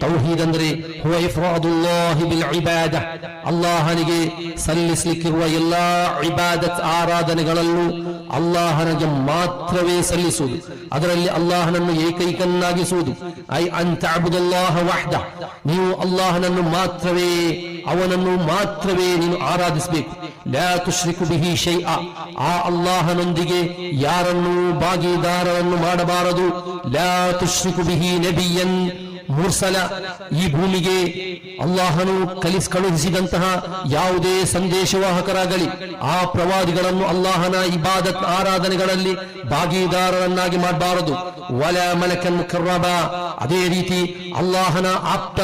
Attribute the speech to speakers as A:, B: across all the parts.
A: ತೌಹೀದ್ ಅಂದ್ರೆ ಹುವ ಇಫ್ರಾದುಲ್ಲಾಹಿ ಬಿಲ್ ಇಬಾದ, ಅಲ್ಲಾಹನಿಗೆ ಸಲ್ಲಿಸಲಿಕ್ಕಿರುವ ಎಲ್ಲಾ ಇಬಾದತ್ ಆರಾಧನೆಗಳಲ್ಲೂ ಅಲ್ಲಾಹನಿಗೆ ಮಾತ್ರವೇ ಸಲ್ಲಿಸುವುದು, ಅದರಲ್ಲಿ ಅಲ್ಲಾಹನನ್ನು ಏಕೈಕನ್ನಾಗಿಸುವುದು. ಐ ಅನ್ ತಅಬುದಲ್ಲಾಹ ವಹ್ದ, ನೀವು ಅಲ್ಲಾಹನನ್ನು ಮಾತ್ರವೇ, ಅವನನ್ನು ಮಾತ್ರವೇ ನೀನು ಆರಾಧಿಸಬೇಕು. ಲಾ ತುಶ್ರಿಕು ಬಿಹಿ ಶೈಅ, ಆ ಅಲ್ಲಾಹನೊಂದಿಗೆ ಯಾರನ್ನೂ ಭಾಗಿದಾರರನ್ನು ಮಾಡಬಾರದು. ಲಾ ತುಶ್ರಿಕು ಬಿಹಿ ನಬಿಯನ್ ಮುರ್ಸಲ, ಈ ಭೂಮಿಗೆ ಅಲ್ಲಾಹನು ಕಳುಹಿಸಿದಂತಹ ಯಾವುದೇ ಸಂದೇಶವಾಹಕರಾಗಲಿ ಆ ಪ್ರವಾದಿಗಳನ್ನು ಅಲ್ಲಾಹನ ಇಬಾದತ್ ಆರಾಧನೆಗಳಲ್ಲಿ ಭಾಗಿದಾರರನ್ನಾಗಿ ಮಾಡಬಾರದು. ವಲ ಮಲಕನ್ ಮುಕರ್ರಬ, ಅದೇ ರೀತಿ ಅಲ್ಲಾಹನ ಆಪ್ತ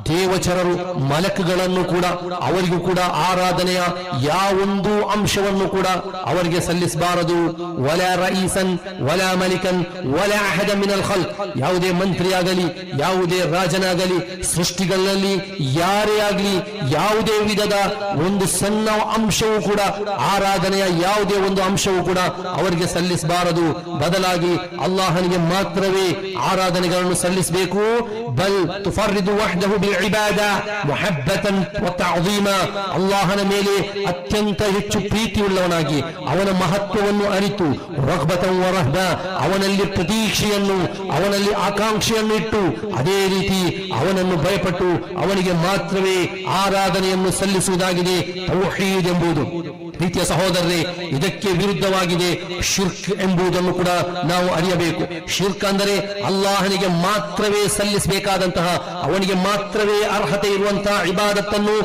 A: ದೇವಚರರು ಮಲಕ್ಗಳನ್ನು ಕೂಡ ಅವರಿಗೂ ಕೂಡ ಆರಾಧನೆಯ ಯಾವೊಂದು ಅಂಶವನ್ನು ಕೂಡ ಅವರಿಗೆ ಸಲ್ಲಿಸಬಾರದು. ವಲ ರಯೀಸನ್ ವಲ ಮಲಿಕನ್ ವಲ ಅಹದ ಮಿನಲ್ ಖಲ್ಕ್, ಯಾವುದೇ ಮಂತ್ರಿಯಾಗಲಿ ಯಾವುದೇ ರಾಜನಾಗಲಿ ಸೃಷ್ಟಿಗಳಲ್ಲಿ ಯಾರೇ ಆಗಲಿ ಯಾವುದೇ ವಿಧದ ಒಂದು ಸಣ್ಣ ಅಂಶವೂ ಕೂಡ ಆರಾಧನೆಯ ಯಾವುದೇ ಒಂದು ಅಂಶವೂ ಕೂಡ ಅವರಿಗೆ ಸಲ್ಲಿಸಬಾರದು. ಬದಲಾಗಿ ಅಲ್ಲಾಹನಿಗೆ ಮಾತ್ರವೇ ಆರಾಧನೆಗಳನ್ನು ಸಲ್ಲಿಸಬೇಕು. ಬಲ್ ತುಫರ್ರಿದು ವಹ್ದಹು ಬಿಲ್ ಇಬಾದ ಮುಹಬ್ಬತನ್ ವ ತಅದೀಮ, ಅಲ್ಲಾಹನ ಮೇಲೆ ಅತ್ಯಂತ ಹೆಚ್ಚು ಪ್ರೀತಿಯುಳ್ಳವನಾಗಿ ಅವನ ಮಹತ್ವವನ್ನು ಅರಿತು ರಗ್ಬತನ್ ವ ರಹಬ, ಅವನಲ್ಲಿ ಪ್ರತೀಕ್ಷೆಯನ್ನು ಅವನಲ್ಲಿ ಆಕಾಂಕ್ಷೆಯನ್ನು ಇಟ್ಟು ಅದೇ ರೀತಿ ಅವನನ್ನು ಭಯಪಟ್ಟು ಅವನಿಗೆ ಮಾತ್ರವೇ ಆರಾಧನೆಯನ್ನು ಸಲ್ಲಿಸುವುದಾಗಿದೆ ತೌಹೀದ್ ಎಂಬುದು. ಪ್ರೀತಿಯ ಸಹೋದರರೇ, ಇದಕ್ಕೆ ವಿರುದ್ಧವಾಗಿದೆ ಶಿರ್ಕ್ ಎಂಬುದನ್ನು ಕೂಡ ನಾವು ಅರಿಯಬೇಕು. ಶಿರ್ಕ್ ಅಂದರೆ ಅಲ್ಲಾಹನಿಗೆ ಮಾತ್ರವೇ ಸಲ್ಲಿಸಬೇಕಾದಂತಹ, ಅವನಿಗೆ ಮಾತ್ರವೇ ಅರ್ಹತೆ ಇರುವಂತಹ ಇಬಾದತ್ತನ್ನು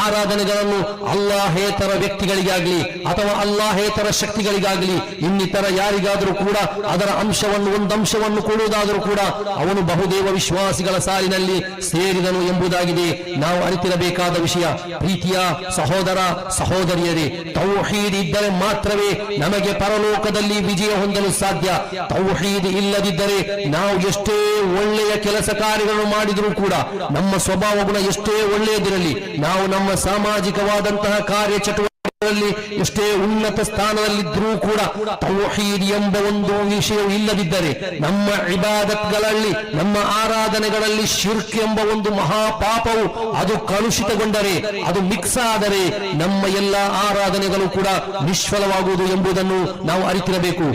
A: ಆರಾಧನೆಗಳನ್ನು ಅಲ್ಲಾಹೇತರ ವ್ಯಕ್ತಿಗಳಿಗಾಗಲಿ ಅಥವಾ ಅಲ್ಲಾಹೇತರ ಶಕ್ತಿಗಳಿಗಾಗಲಿ ಇನ್ನಿತರ ಯಾರಿಗಾದರೂ ಕೂಡ ಅದರ ಅಂಶವನ್ನು ಒಂದಂಶವನ್ನು ಕೊಡುವುದಾದರೂ ಕೂಡ ಅವನು ಬಹುದೇವ ವಿಶ್ವಾಸಿಗಳ ಸಾಲಿನಲ್ಲಿ ಸೇರಿದನು ಎಂಬುದಾಗಿದೆ ನಾವು ಅರಿತಿರಬೇಕಾದ ವಿಷಯ. ಪ್ರೀತಿಯ ಸಹೋದರ ಸಹೋದರಿಯರೇ, ತೌಹೀದ್ ಇದ್ದರೆ ಮಾತ್ರವೇ ನಮಗೆ ಪರಲೋಕದಲ್ಲಿ ವಿಜಯ ಹೊಂದಲು ಸಾಧ್ಯ. ತೌಹೀದ್ ಇಲ್ಲದಿದ್ದರೆ ನಾವು ಎಷ್ಟೇ ಒಳ್ಳೆಯ ಕೆಲಸ ಕಾರ್ಯಗಳನ್ನು ಮಾಡಿದರೂ ಕೂಡ, ನಮ್ಮ ಸ್ವಭಾವ ಗುಣ ಎಷ್ಟೇ ಒಳ್ಳೆಯದಿರಲಿ, ನಾವು ನಮ್ಮ ಸಾಮಾಜಿಕವಾದಂತಹ ಕಾರ್ಯಚಟುವಟಿಕೆ ಎಷ್ಟೇ ಉನ್ನತ ಸ್ಥಾನದಲ್ಲಿದ್ದರೂ ಕೂಡ ತೌಹೀದ್ ಎಂಬ ಒಂದು ವಿಷಯವು ಇಲ್ಲದಿದ್ದರೆ, ನಮ್ಮ ಇಬಾದತ್ಗಳಲ್ಲಿ ನಮ್ಮ ಆರಾಧನೆಗಳಲ್ಲಿ ಶಿರ್ಕ್ ಎಂಬ ಒಂದು ಮಹಾಪಾಪವು ಅದು ಕಲುಷಿತಗೊಂಡರೆ, ಅದು ಮಿಕ್ಸ್ ಆದರೆ ನಮ್ಮ ಎಲ್ಲ ಆರಾಧನೆಗಳು ಕೂಡ ನಿಷ್ಫಲವಾಗುವುದು ಎಂಬುದನ್ನು ನಾವು ಅರಿತಿರಬೇಕು.